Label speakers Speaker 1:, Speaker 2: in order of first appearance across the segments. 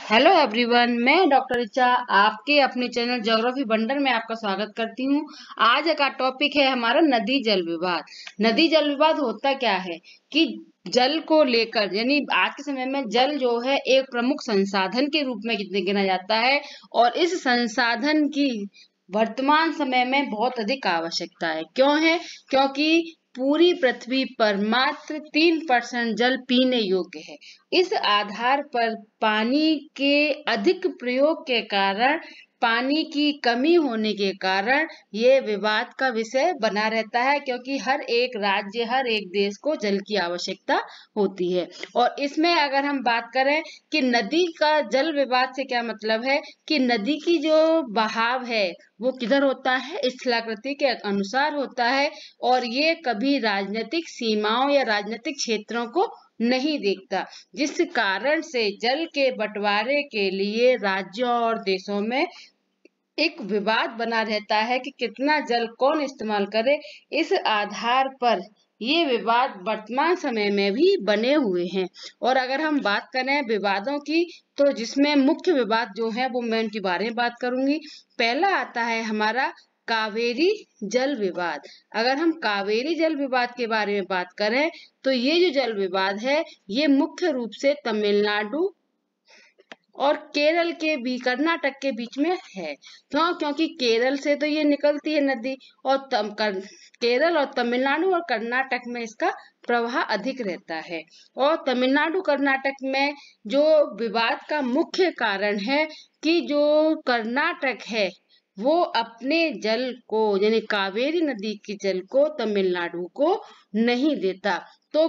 Speaker 1: Hello everyone, मैं doctor Richa आपके अपने चैनल ज्योग्राफी बंडर में आपका स्वागत करती हूँ। आज का टॉपिक है हमारा नदी जल विवाद। नदी जल विवाद होता क्या है कि जल को लेकर, यानी आज के समय में जल जो है एक प्रमुख संसाधन के रूप में गिना जाता है और इस संसाधन की वर्तमान समय में बहुत अधिक आवश्यकता है। क्यों है? क्योंकि पूरी पृथ्वी पर मात्र 3% जल पीने योग्य है। इस आधार पर पानी के अधिक प्रयोग के कारण, पानी की कमी होने के कारण ये विवाद का विषय बना रहता है, क्योंकि हर एक राज्य, हर एक देश को जल की आवश्यकता होती है। और इसमें अगर हम बात करें कि नदी का जल विवाद से क्या मतलब है कि नदी की जो बहाव है वो किधर होता है, स्थलाकृति के अनुसार होता है और ये कभी राजनीतिक सीमाओं या राजनीतिक क्षेत्रों को नहीं देखता, जिस कारण से जल के बंटवारे के लिए राज्यों और देशों में एक विवाद बना रहता है कि कितना जल कौन इस्तेमाल करे। इस आधार पर ये विवाद वर्तमान समय में भी बने हुए हैं। और अगर हम बात करें विवादों की, तो जिसमें मुख्य विवाद जो है वो मैं उनके बारे में बात करूंगी। पहला आता है हमारा कावेरी जल विवाद। अगर हम कावेरी जल विवाद के बारे में बात करें तो ये जो जल विवाद है ये मुख्य रूप से तमिलनाडु और केरल के भी कर्नाटक के बीच में है। क्योंकि केरल से तो ये निकलती है नदी और केरल और तमिलनाडु और कर्नाटक में इसका प्रवाह अधिक रहता है। और तमिलनाडु कर्नाटक में जो विवाद का मुख्य कारण है कि जो कर्नाटक है वो अपने जल को, यानी कावेरी नदी के जल को तमिलनाडु को नहीं देता। तो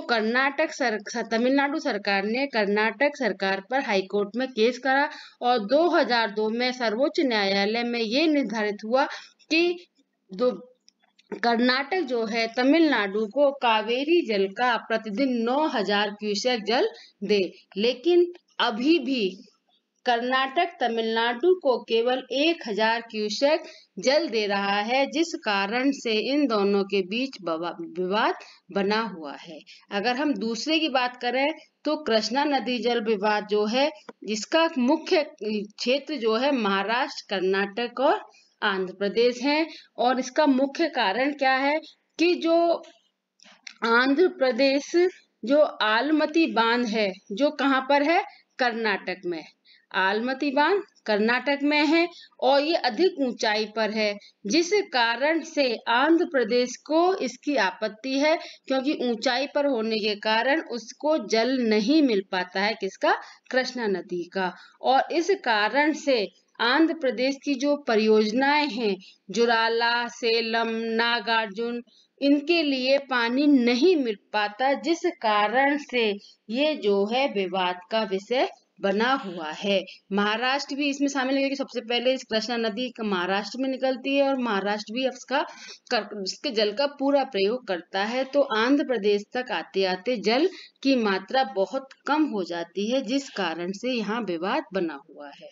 Speaker 1: तमिलनाडु सरकार ने कर्नाटक सरकार पर हाईकोर्ट में केस करा और 2002 में सर्वोच्च न्यायालय में ये निर्धारित हुआ कि कर्नाटक जो है तमिलनाडु को कावेरी जल का प्रतिदिन 9000 क्यूसेक जल दे। लेकिन अभी भी कर्नाटक तमिलनाडु को केवल 1000 क्यूसेक जल दे रहा है, जिस कारण से इन दोनों के बीच विवाद बना हुआ है। अगर हम दूसरे की बात करें तो कृष्णा नदी जल विवाद जो है, इसका मुख्य क्षेत्र जो है महाराष्ट्र, कर्नाटक और आंध्र प्रदेश है। और इसका मुख्य कारण क्या है कि जो आंध्र प्रदेश, जो आलमती बांध है, जो कहाँ पर है? कर्नाटक में। आलमती बांध कर्नाटक में है और ये अधिक ऊंचाई पर है, जिस कारण से आंध्र प्रदेश को इसकी आपत्ति है, क्योंकि ऊंचाई पर होने के कारण उसको जल नहीं मिल पाता है, किसका? कृष्णा नदी का। और इस कारण से आंध्र प्रदेश की जो परियोजनाएं हैं, जुराला, सेलम, नागार्जुन, इनके लिए पानी नहीं मिल पाता, जिस कारण से ये जो है विवाद का विषय बना हुआ है। महाराष्ट्र भी इसमें शामिल है, क्योंकि सबसे पहले इस कृष्णा नदी महाराष्ट्र में निकलती है और महाराष्ट्र भी इसके जल का पूरा प्रयोग करता है। तो आंध्र प्रदेश तक आते आते जल की मात्रा बहुत कम हो जाती है, जिस कारण से यहाँ विवाद बना हुआ है।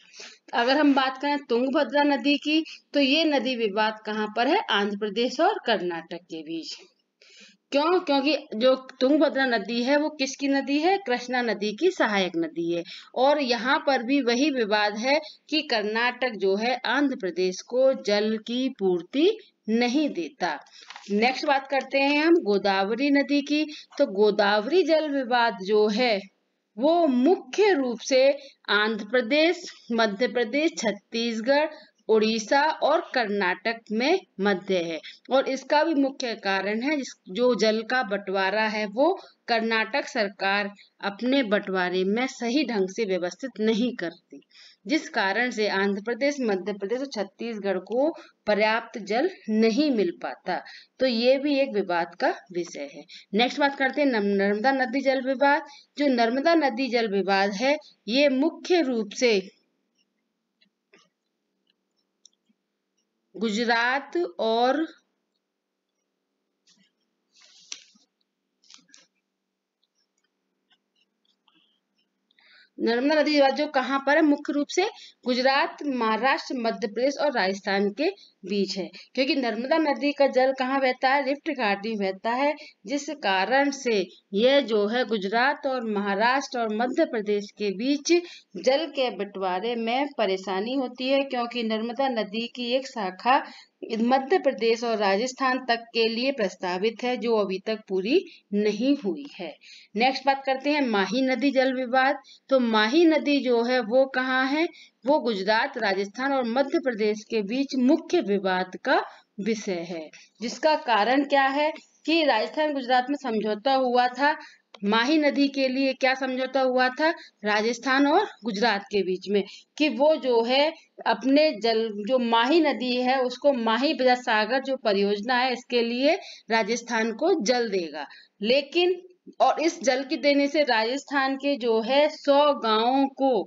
Speaker 1: अगर हम बात करें तुंगभद्रा नदी की, तो ये नदी विवाद कहाँ पर है? आंध्र प्रदेश और कर्नाटक के बीच। क्यों? क्योंकि जो तुंगभद्रा नदी है वो किसकी नदी है? कृष्णा नदी की सहायक नदी है। और यहाँ पर भी वही विवाद है कि कर्नाटक जो है आंध्र प्रदेश को जल की पूर्ति नहीं देता। नेक्स्ट बात करते हैं हम गोदावरी नदी की। तो गोदावरी जल विवाद जो है वो मुख्य रूप से आंध्र प्रदेश, मध्य प्रदेश, छत्तीसगढ़, उड़ीसा और कर्नाटक में मध्य है। और इसका भी मुख्य कारण है जो जल का बंटवारा है वो कर्नाटक सरकार अपने बंटवारे में सही ढंग से व्यवस्थित नहीं करती, जिस कारण से आंध्र प्रदेश, मध्य प्रदेश और छत्तीसगढ़ को पर्याप्त जल नहीं मिल पाता। तो ये भी एक विवाद का विषय है। नेक्स्ट बात करते हैं नर्मदा नदी जल विवाद। जो नर्मदा नदी जल विवाद है ये मुख्य रूप से गुजरात और नर्मदा नदी जो कहाँ पर है, मुख्य रूप से गुजरात, महाराष्ट्र, मध्य प्रदेश और राजस्थान के बीच है, क्योंकि नर्मदा नदी का जल कहाँ बहता है, रिफ्ट घाटी में बहता है, जिस कारण से यह जो है गुजरात और महाराष्ट्र और मध्य प्रदेश के बीच जल के बंटवारे में परेशानी होती है, क्योंकि नर्मदा नदी की एक शाखा मध्य प्रदेश और राजस्थान तक के लिए प्रस्तावित है, जो अभी तक पूरी नहीं हुई है। नेक्स्ट बात करते हैं माही नदी जल विवाद। तो माही नदी जो है वो कहाँ है, वो गुजरात, राजस्थान और मध्य प्रदेश के बीच मुख्य विवाद का विषय है, जिसका कारण क्या है कि राजस्थान गुजरात में समझौता हुआ था। माही नदी के लिए क्या समझौता हुआ था राजस्थान और गुजरात के बीच में, कि वो जो है अपने जल, जो माही नदी है उसको, माही बृहद सागर जो परियोजना है इसके लिए राजस्थान को जल देगा। लेकिन और इस जल की देने से राजस्थान के जो है 100 गांवों को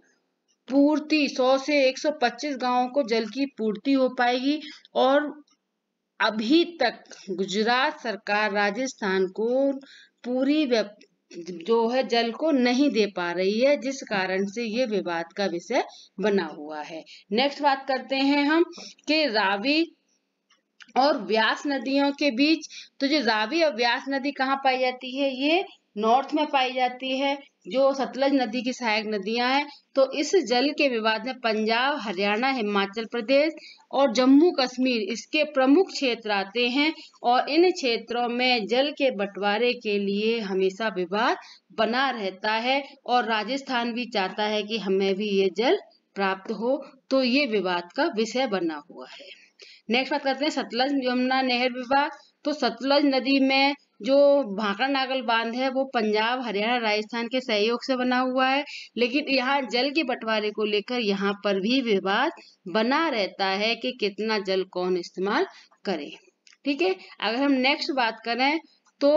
Speaker 1: पूर्ति, 100 से 125 गांवों को जल की पूर्ति हो पाएगी। और अभी तक गुजरात सरकार राजस्थान को पूरी जो है जल को नहीं दे पा रही है, जिस कारण से ये विवाद का विषय बना हुआ है। नेक्स्ट बात करते हैं हम कि रावी और व्यास नदियों के बीच। तो जो रावी और व्यास नदी कहाँ पाई जाती है, ये नॉर्थ में पाई जाती है, जो सतलज नदी की सहायक नदियां हैं। तो इस जल के विवाद में पंजाब, हरियाणा, हिमाचल प्रदेश और जम्मू कश्मीर इसके प्रमुख क्षेत्र आते हैं, और इन क्षेत्रों में जल के बंटवारे के लिए हमेशा विवाद बना रहता है, और राजस्थान भी चाहता है कि हमें भी ये जल प्राप्त हो, तो ये विवाद का विषय बना हुआ है। नेक्स्ट बात करते हैं सतलज यमुना नहर विवाद। तो सतलज नदी में जो भाखड़ा नागल बांध है वो पंजाब, हरियाणा, राजस्थान के सहयोग से बना हुआ है, लेकिन यहाँ जल के बंटवारे को लेकर यहाँ पर भी विवाद बना रहता है कि कितना जल कौन इस्तेमाल करे। ठीक है, अगर हम नेक्स्ट बात करें तो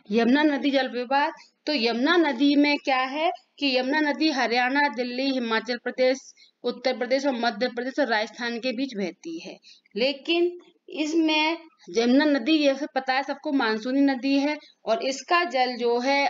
Speaker 1: यमुना नदी जल विवाद। तो यमुना नदी में क्या है कि यमुना नदी हरियाणा, दिल्ली, हिमाचल प्रदेश, उत्तर प्रदेश और मध्य प्रदेश और राजस्थान के बीच बहती है, लेकिन इसमें यमुना नदी ये पता है सबको मानसूनी नदी है, और इसका जल जो है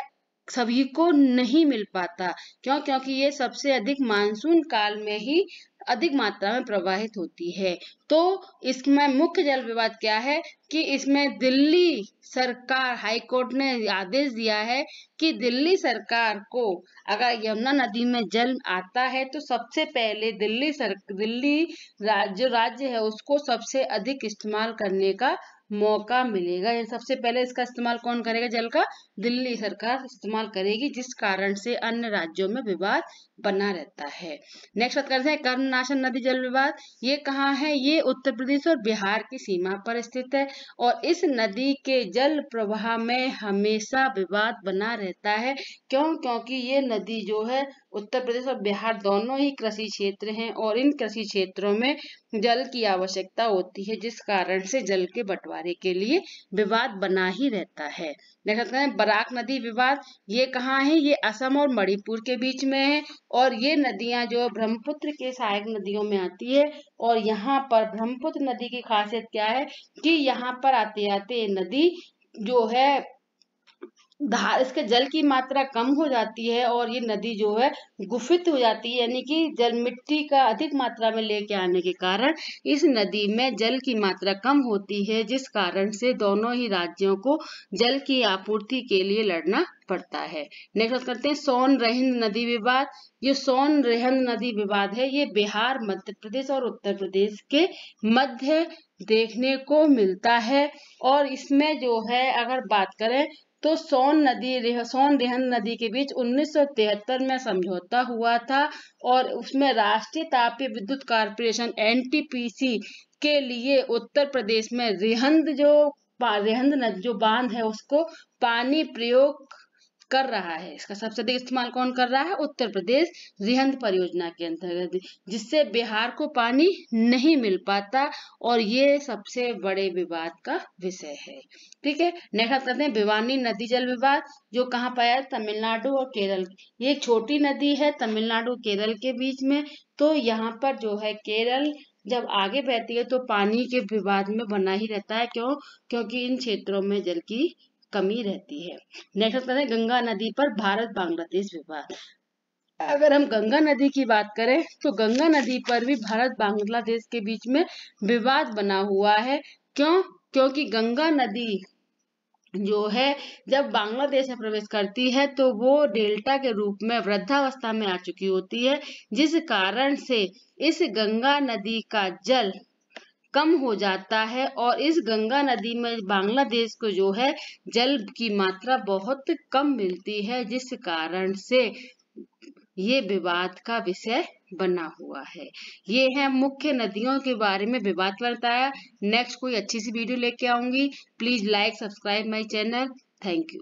Speaker 1: सभी को नहीं मिल पाता। क्यों? क्योंकि ये सबसे अधिक मानसून काल में ही अधिक मात्रा में प्रवाहित होती है। तो इसमें मुख्य जल विवाद क्या है कि इसमें दिल्ली सरकार, हाई कोर्ट ने आदेश दिया है कि दिल्ली सरकार को अगर यमुना नदी में जल आता है तो सबसे पहले दिल्ली जो राज्य है उसको सबसे अधिक इस्तेमाल करने का मौका मिलेगा। ये सबसे पहले इसका इस्तेमाल कौन करेगा जल का? दिल्ली सरकार इस्तेमाल करेगी, जिस कारण से अन्य राज्यों में विवाद बना रहता है। नेक्स्ट बात करते हैं कर्मनाशन नदी जल विवाद। ये कहाँ है? ये उत्तर प्रदेश और बिहार की सीमा पर स्थित है, और इस नदी के जल प्रवाह में हमेशा विवाद बना रहता है। क्यों? क्योंकि ये नदी जो है उत्तर प्रदेश और बिहार दोनों ही कृषि क्षेत्र हैं, और इन कृषि क्षेत्रों में जल की आवश्यकता होती है, जिस कारण से जल के बंटवारे के लिए विवाद बना ही रहता है। नेक्स्ट हैं बराक नदी विवाद। ये कहाँ है? ये असम और मणिपुर के बीच में है, और ये नदियां जो ब्रह्मपुत्र के सहायक नदियों में आती है। और यहाँ पर ब्रह्मपुत्र नदी की खासियत क्या है कि यहाँ पर आते आते नदी जो है इसके जल की मात्रा कम हो जाती है, और ये नदी जो है गुफित हो जाती है, यानी कि जल मिट्टी का अधिक मात्रा में लेके आने के कारण इस नदी में जल की मात्रा कम होती है, जिस कारण से दोनों ही राज्यों को जल की आपूर्ति के लिए लड़ना पड़ता है। नेक्स्ट करते हैं सोन रहिंद नदी विवाद। ये सोन रहिंद नदी विवाद है, ये बिहार, मध्य प्रदेश और उत्तर प्रदेश के मध्य देखने को मिलता है। और इसमें जो है अगर बात करें तो सोन रेहंद नदी के बीच 1973 में समझौता हुआ था, और उसमें राष्ट्रीय तापीय विद्युत कॉर्पोरेशन एनटीपीसी के लिए उत्तर प्रदेश में रेहंद जो बांध है उसको पानी प्रयोग कर रहा है। इसका सबसे अधिक इस्तेमाल कौन कर रहा है? उत्तर प्रदेश रिहंद परियोजना के अंतर्गत, जिससे बिहार को पानी नहीं मिल पाता और ये सबसे बड़े विवाद का विषय है। ठीक है, नेक्स्ट करते हैं भिवानी नदी जल विवाद, जो कहाँ पाया है? तमिलनाडु और केरल। ये एक छोटी नदी है तमिलनाडु केरल के बीच में। तो यहाँ पर जो है केरल जब आगे बहती है तो पानी के विवाद में बना ही रहता है। क्यों? क्योंकि इन क्षेत्रों में जल की कमी रहती है। नेक्स्ट करते हैं गंगा नदी पर भारत बांग्लादेश विवाद। अगर हम गंगा नदी की बात करें तो गंगा नदी पर भी भारत बांग्लादेश के बीच में विवाद बना हुआ है। क्यों? क्योंकि गंगा नदी जो है जब बांग्लादेश में प्रवेश करती है तो वो डेल्टा के रूप में वृद्धावस्था में आ चुकी होती है, जिस कारण से इस गंगा नदी का जल कम हो जाता है और इस गंगा नदी में बांग्लादेश को जो है जल की मात्रा बहुत कम मिलती है, जिस कारण से ये विवाद का विषय बना हुआ है। ये है मुख्य नदियों के बारे में विवाद बताया। नेक्स्ट कोई अच्छी सी वीडियो लेके आऊंगी। Please like subscribe my channel. Thank you.